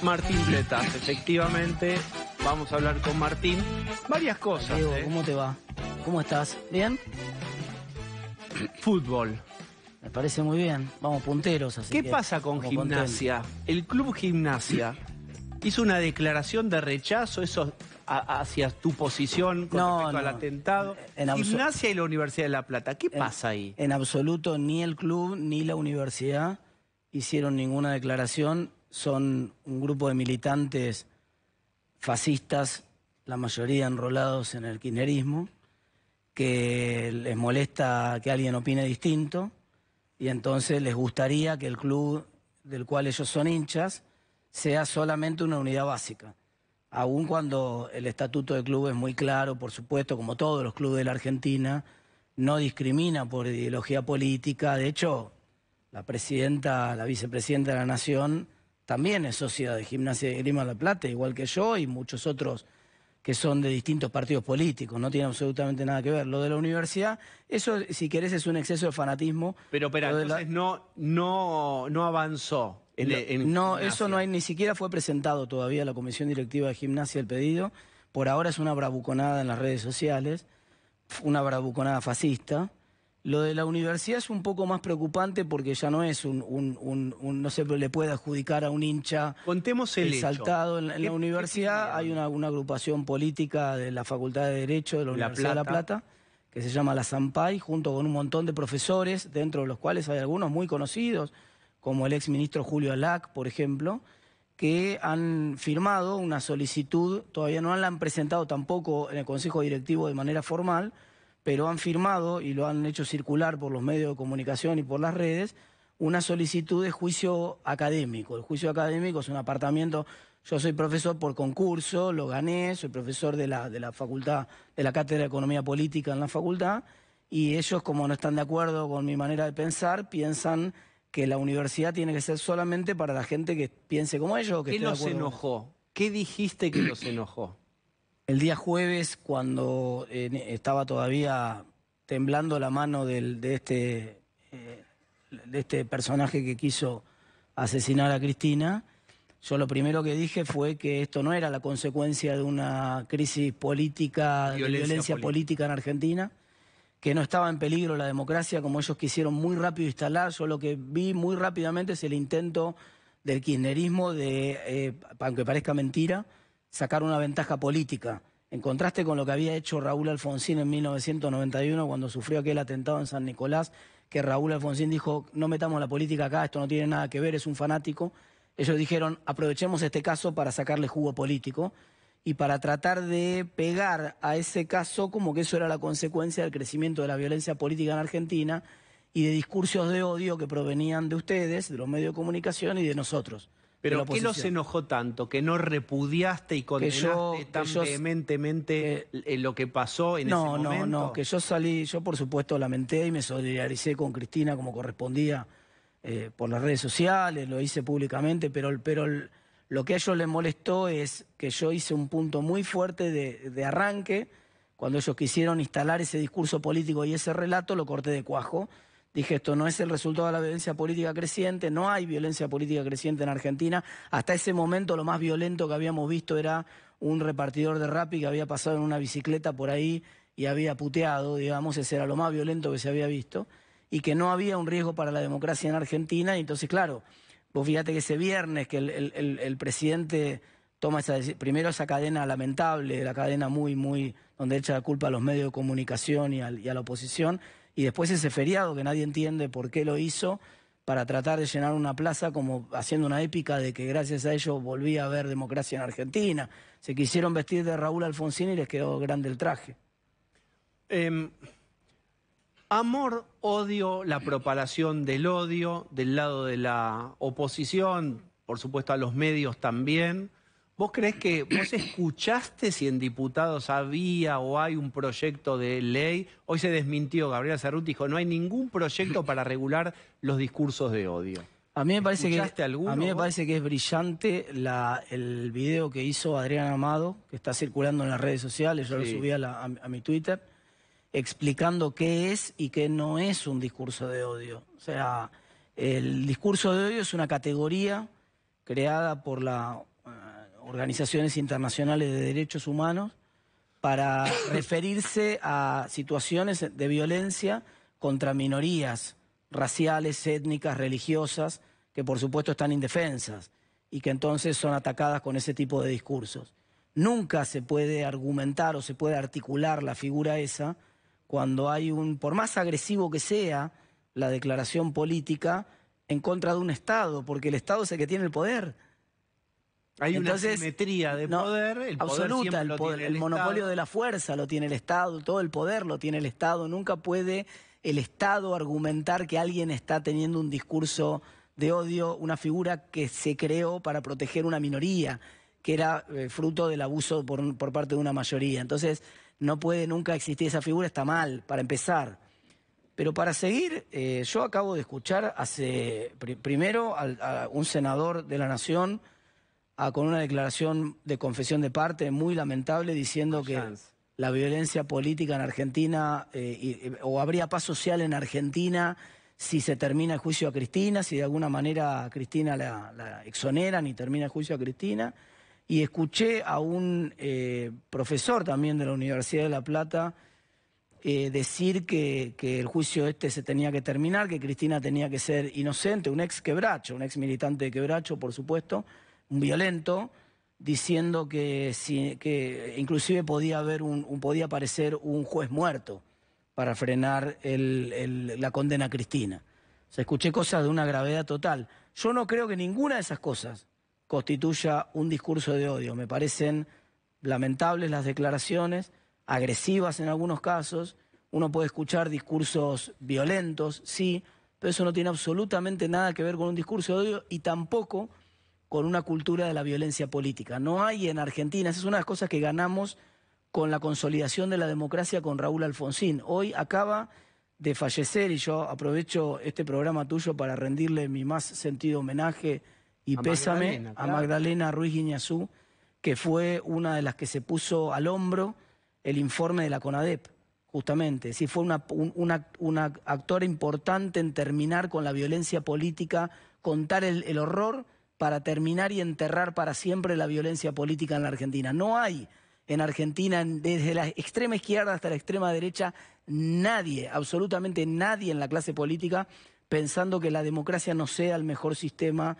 Martín Pletas, efectivamente, vamos a hablar con Martín. Varias cosas. Diego, ¿cómo te va? ¿Cómo estás? ¿Bien? Fútbol. Me parece muy bien. Vamos punteros, así ¿Qué que pasa con estamos Gimnasia? El Club Gimnasia hizo una declaración de rechazo hacia tu posición con respecto al atentado. Gimnasia y la Universidad de La Plata. ¿Qué pasa ahí? En absoluto, ni el club ni la universidad hicieron ninguna declaración. Son un grupo de militantes fascistas, la mayoría enrolados en el kirchnerismo, que les molesta que alguien opine distinto y entonces les gustaría que el club del cual ellos son hinchas sea solamente una unidad básica. Aun cuando el estatuto del club es muy claro, por supuesto, como todos los clubes de la Argentina, no discrimina por ideología política. De hecho, la vicepresidenta de la Nación también es socia de Gimnasia y Esgrima La Plata, igual que yo y muchos otros que son de distintos partidos políticos, no tiene absolutamente nada que ver. Lo de la universidad, eso, si querés, es un exceso de fanatismo. Pero entonces no avanzó. No, eso no hay, ni siquiera fue presentado todavía a la Comisión Directiva de Gimnasia el pedido. Por ahora es una bravuconada en las redes sociales, una bravuconada fascista. Lo de la universidad es un poco más preocupante porque ya no es no se le puede adjudicar a un hincha. Contemos el exaltado. En la universidad hay una agrupación política de la Facultad de Derecho de la Universidad de La Plata que se llama la Sampay, junto con un montón de profesores, dentro de los cuales hay algunos muy conocidos, como el exministro Julio Alac, por ejemplo, que han firmado una solicitud, todavía no la han presentado tampoco en el Consejo Directivo de manera formal, pero han firmado y lo han hecho circular por los medios de comunicación y por las redes, una solicitud de juicio académico. El juicio académico es un apartamiento. Yo soy profesor por concurso, lo gané, soy profesor de la facultad, de la Cátedra de Economía Política en la facultad, y ellos, como no están de acuerdo con mi manera de pensar, piensan que la universidad tiene que ser solamente para la gente que piense como ellos. ¿Qué los enojó? ¿Qué dijiste que los enojó? El día jueves, cuando estaba todavía temblando la mano de este personaje que quiso asesinar a Cristina, yo lo primero que dije fue que esto no era la consecuencia de una crisis política, de violencia política en Argentina, que no estaba en peligro la democracia como ellos quisieron muy rápido instalar. Yo lo que vi muy rápidamente es el intento del kirchnerismo de, aunque parezca mentira, sacar una ventaja política, en contraste con lo que había hecho Raúl Alfonsín en 1991 cuando sufrió aquel atentado en San Nicolás, que Raúl Alfonsín dijo: no metamos la política acá, esto no tiene nada que ver, es un fanático. Ellos dijeron: aprovechemos este caso para sacarle jugo político y para tratar de pegar a ese caso como que eso era la consecuencia del crecimiento de la violencia política en Argentina y de discursos de odio que provenían de ustedes, de los medios de comunicación y de nosotros. ¿Pero qué los enojó tanto? ¿Que no repudiaste y condenaste tan vehementemente lo que pasó en ese momento? No, que yo salí, yo por supuesto lamenté y me solidaricé con Cristina como correspondía por las redes sociales, lo hice públicamente, pero lo que a ellos les molestó es que yo hice un punto muy fuerte de arranque. Cuando ellos quisieron instalar ese discurso político y ese relato, lo corté de cuajo. Dije: esto no es el resultado de la violencia política creciente, no hay violencia política creciente en Argentina. Hasta ese momento lo más violento que habíamos visto era un repartidor de Rappi que había pasado en una bicicleta por ahí y había puteado, digamos, ese era lo más violento que se había visto, y que no había un riesgo para la democracia en Argentina. Y entonces, claro, vos fíjate que ese viernes que el presidente toma primero esa cadena lamentable, la cadena muy, donde echa la culpa a los medios de comunicación y a la oposición, y después ese feriado que nadie entiende por qué lo hizo, para tratar de llenar una plaza como haciendo una épica de que gracias a ello volvía a haber democracia en Argentina. Se quisieron vestir de Raúl Alfonsín y les quedó grande el traje. Amor, odio, la propagación del odio del lado de la oposición, por supuesto a los medios también. ¿Vos creés que vos escuchaste si en diputados había o hay un proyecto de ley? Hoy se desmintió, Gabriela Cerruti dijo: no hay ningún proyecto para regular los discursos de odio. A mí me parece que es brillante el video que hizo Adrián Amado, que está circulando en las redes sociales. Yo lo subí a mi Twitter, explicando qué es y qué no es un discurso de odio. O sea, el discurso de odio es una categoría creada por la organizaciones internacionales de derechos humanos para referirse a situaciones de violencia contra minorías raciales, étnicas, religiosas, que por supuesto están indefensas y que entonces son atacadas con ese tipo de discursos. Nunca se puede argumentar o se puede articular la figura esa cuando hay por más agresivo que sea la declaración política, en contra de un Estado, porque el Estado es el que tiene el poder. Hay Entonces, una simetría de poder, el poder absoluta, siempre lo tiene el monopolio Estado. de la fuerza lo tiene el Estado, todo el poder lo tiene el Estado. Nunca puede el Estado argumentar que alguien está teniendo un discurso de odio, una figura que se creó para proteger una minoría, que era fruto del abuso por parte de una mayoría. Entonces, no puede nunca existir esa figura, está mal, para empezar. Pero para seguir, yo acabo de escuchar primero a un senador de la Nación con una declaración de confesión de parte muy lamentable diciendo que la violencia política en Argentina, o habría paz social en Argentina si se termina el juicio a Cristina, si de alguna manera a Cristina la exoneran y termina el juicio a Cristina. Y escuché a un profesor también de la Universidad de La Plata decir que el juicio se tenía que terminar, que Cristina tenía que ser inocente, un ex Quebracho, un ex militante de Quebracho, por supuesto, un violento, diciendo que inclusive podía aparecer un juez muerto para frenar la condena a Cristina. O sea, escuché cosas de una gravedad total. Yo no creo que ninguna de esas cosas constituya un discurso de odio. Me parecen lamentables las declaraciones, agresivas en algunos casos. Uno puede escuchar discursos violentos, sí, pero eso no tiene absolutamente nada que ver con un discurso de odio y tampoco con una cultura de la violencia política. No hay en Argentina, esa es una de las cosas que ganamos con la consolidación de la democracia con Raúl Alfonsín. Hoy acaba de fallecer, y yo aprovecho este programa tuyo para rendirle mi más sentido homenaje y pésame a Magdalena Ruiz Guiñazú, que fue una de las que se puso al hombro el informe de la CONADEP, justamente. Sí, fue una actora importante en terminar con la violencia política, contar el horror para terminar y enterrar para siempre la violencia política en la Argentina. No hay en Argentina, desde la extrema izquierda hasta la extrema derecha, nadie, absolutamente nadie en la clase política pensando que la democracia no sea el mejor sistema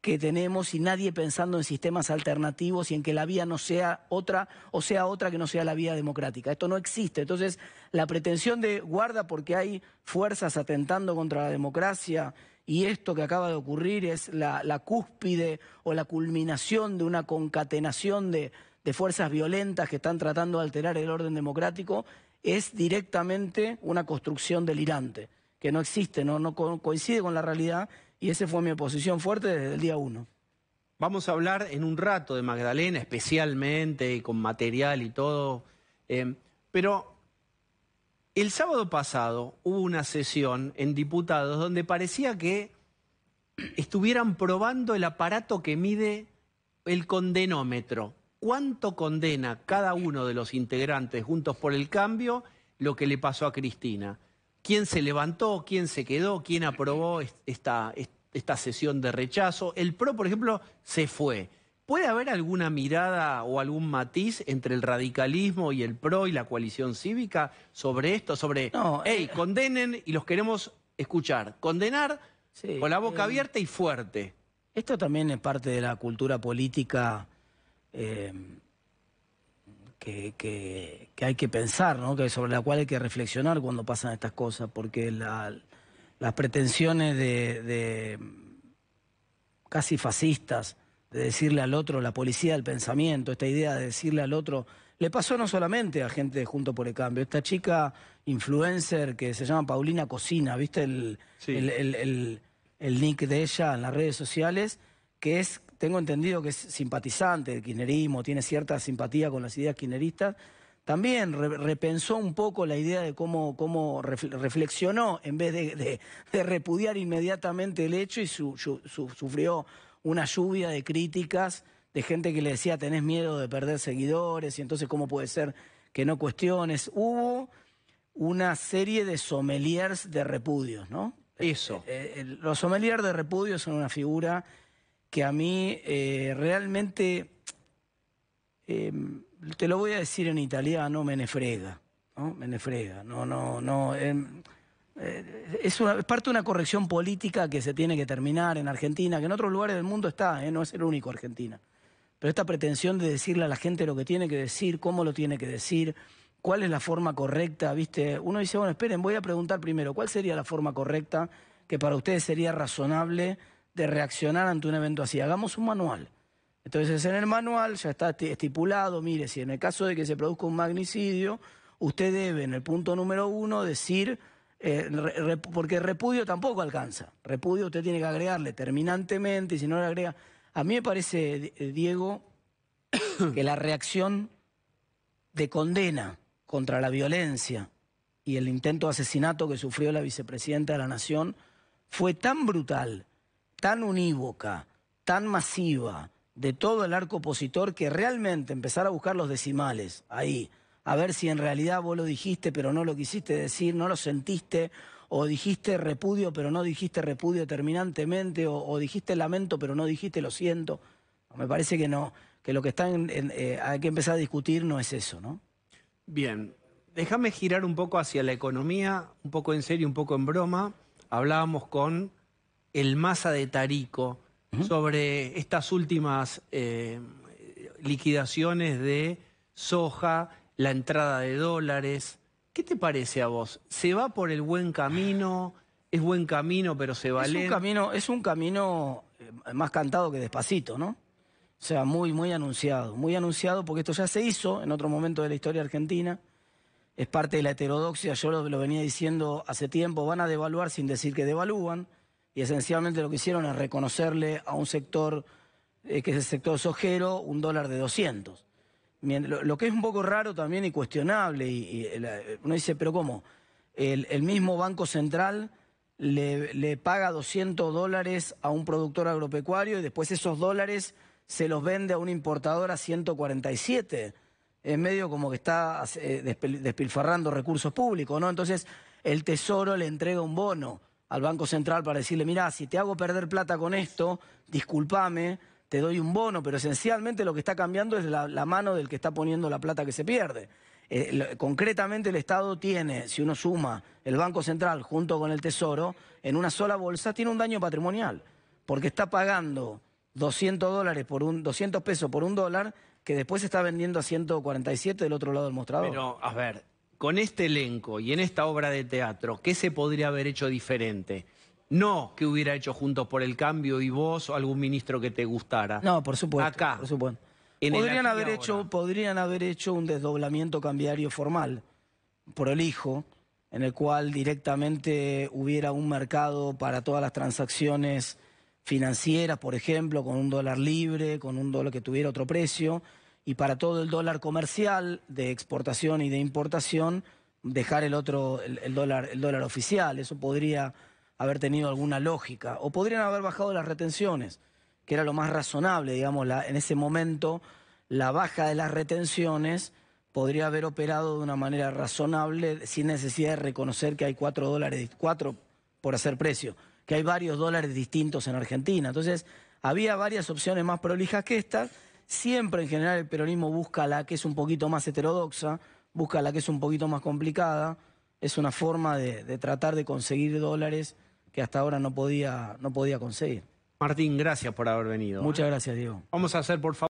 que tenemos, y nadie pensando en sistemas alternativos y en que la vía no sea otra, o sea otra que no sea la vía democrática. Esto no existe. Entonces, la pretensión de guarda porque hay fuerzas atentando contra la democracia, y esto que acaba de ocurrir es la cúspide o la culminación de una concatenación de fuerzas violentas que están tratando de alterar el orden democrático, es directamente una construcción delirante, que no existe, no coincide con la realidad. Y esa fue mi oposición fuerte desde el día 1. Vamos a hablar en un rato de Magdalena, especialmente, con material y todo. Pero el sábado pasado hubo una sesión en diputados donde parecía que estuvieran probando el aparato que mide el condenómetro. ¿Cuánto condena cada uno de los integrantes Juntos por el Cambio lo que le pasó a Cristina? ¿Quién se levantó? ¿Quién se quedó? ¿Quién aprobó esta sesión de rechazo? El PRO, por ejemplo, se fue. ¿Puede haber alguna mirada o algún matiz entre el radicalismo y el PRO y la coalición cívica sobre esto? Sobre, hey, condenen y los queremos escuchar. Condenar sí, con la boca abierta y fuerte. Esto también es parte de la cultura política que hay que pensar, ¿no? Sobre la cual hay que reflexionar cuando pasan estas cosas, porque las pretensiones de casi fascistas de decirle al otro, la policía del pensamiento, esta idea de decirle al otro, le pasó no solamente a gente de Juntos por el Cambio, esta chica influencer que se llama Paulina Cocina, ¿viste el nick de ella en las redes sociales? Que es, tengo entendido que es simpatizante del kirchnerismo, tiene cierta simpatía con las ideas kirchneristas. También repensó un poco la idea de cómo reflexionó en vez de repudiar inmediatamente el hecho, y sufrió una lluvia de críticas de gente que le decía tenés miedo de perder seguidores y entonces cómo puede ser que no cuestiones. Hubo una serie de sommeliers de repudios, ¿no? Eso. Los sommeliers de repudios son una figura que a mí realmente te lo voy a decir en italiano, me ne frega, ¿no? Me ne frega, no. Es parte de una corrección política que se tiene que terminar en Argentina, que en otros lugares del mundo está, no es el único Argentina. Pero esta pretensión de decirle a la gente lo que tiene que decir, cómo lo tiene que decir, cuál es la forma correcta, ¿viste? Uno dice, bueno, esperen, voy a preguntar primero, ¿cuál sería la forma correcta que para ustedes sería razonable de reaccionar ante un evento así? Hagamos un manual. Entonces, en el manual ya está estipulado, mire, si en el caso de que se produzca un magnicidio, usted debe, en el punto número 1, decir, porque repudio tampoco alcanza. Repudio usted tiene que agregarle terminantemente, y si no le agrega... A mí me parece, Diego, que la reacción de condena contra la violencia y el intento de asesinato que sufrió la vicepresidenta de la Nación fue tan brutal, tan unívoca, tan masiva de todo el arco opositor que realmente empezar a buscar los decimales ahí, a ver si en realidad vos lo dijiste pero no lo quisiste decir, no lo sentiste, o dijiste repudio pero no dijiste repudio terminantemente, o dijiste lamento pero no dijiste lo siento. Me parece que no, que lo que hay que empezar a discutir no es eso, ¿no? Bien, déjame girar un poco hacia la economía, un poco en serio, un poco en broma. Hablábamos con el Massa de Tarico sobre estas últimas liquidaciones de soja, la entrada de dólares. ¿Qué te parece a vos? ¿Se va por el buen camino? ¿Es buen camino pero se va lento? Es un camino más cantado que despacito, ¿no? O sea, muy anunciado porque esto ya se hizo en otro momento de la historia argentina. Es parte de la heterodoxia, yo lo venía diciendo hace tiempo, van a devaluar sin decir que devalúan, y esencialmente lo que hicieron es reconocerle a un sector, que es el sector sojero, un dólar de 200. Lo que es un poco raro también y cuestionable, uno dice, pero ¿cómo? El mismo Banco Central le paga 200 dólares a un productor agropecuario y después esos dólares se los vende a un importador a 147. Es medio como que está despilfarrando recursos públicos, ¿no? Entonces el Tesoro le entrega un bono al Banco Central para decirle, mirá, si te hago perder plata con esto, discúlpame, te doy un bono, pero esencialmente lo que está cambiando es la mano del que está poniendo la plata que se pierde. Concretamente el Estado tiene, si uno suma el Banco Central junto con el Tesoro, en una sola bolsa tiene un daño patrimonial, porque está pagando 200 pesos por un dólar que después se está vendiendo a 147 del otro lado del mostrador. Pero, a ver, con este elenco y en esta obra de teatro, ¿qué se podría haber hecho diferente? No que hubiera hecho Juntos por el Cambio y vos o algún ministro que te gustara. No, por supuesto. Acá. Por supuesto. Podrían haber hecho un desdoblamiento cambiario formal, prolijo, en el cual directamente hubiera un mercado para todas las transacciones financieras, por ejemplo, con un dólar libre, con un dólar que tuviera otro precio, y para todo el dólar comercial de exportación y de importación, dejar el dólar oficial. Eso podría haber tenido alguna lógica. O podrían haber bajado las retenciones, que era lo más razonable, digamos, en ese momento la baja de las retenciones podría haber operado de una manera razonable sin necesidad de reconocer que hay 4 por hacer precio, que hay varios dólares distintos en Argentina. Entonces, había varias opciones más prolijas que estas. Siempre, en general, el peronismo busca la que es un poquito más heterodoxa, busca la que es un poquito más complicada. Es una forma de tratar de conseguir dólares que hasta ahora no podía conseguir. Martín, gracias por haber venido. Muchas gracias, Diego. Vamos a hacer, por favor.